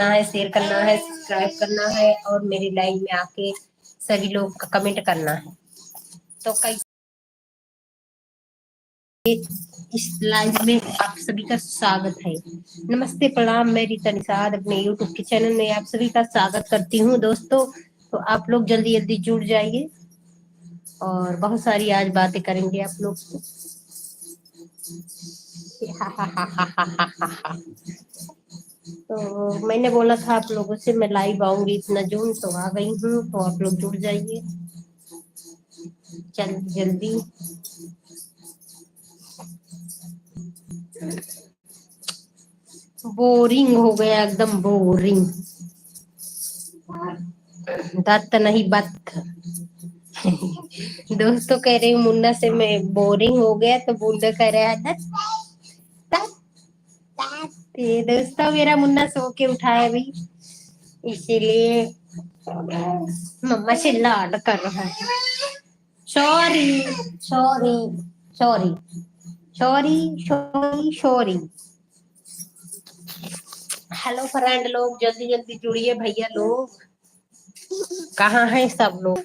है, शेयर करना है, सब्सक्राइब करना है और मेरी लाइव में आके सभी लोग का कमेंट करना है। तो कई इस लाइव में आप सभी का स्वागत है। नमस्ते प्रणाम, मैं रीता निषाद अपने यूट्यूब के चैनल में आप सभी का स्वागत करती हूँ दोस्तों। तो आप लोग जल्दी जल्दी जुड़ जाइए और बहुत सारी आज बातें करेंगे आप लोग। तो मैंने बोला था आप लोगों से मैं लाइव आऊंगी इतना जून, तो आ गई हूँ। तो आप लोग जुड़ जाइए जल्दी जल्दी। बोरिंग हो गया, एकदम बोरिंग। दत्त नहीं बत्त। दोस्तों कह रही हूँ मुन्ना से मैं बोरिंग हो गया, तो मुन्ना कह रहा है दत्त दत्त दत्त। ये दोस्तों मेरा मुन्ना सो के उठा है अभी, इसीलिए मम्मा से लाड कर रहा है। Sorry sorry sorry sorry sorry sorry. Hello friend लोग, जल्दी जल्दी जुड़िए भैया लोग। कहाँ हैं सब लोग?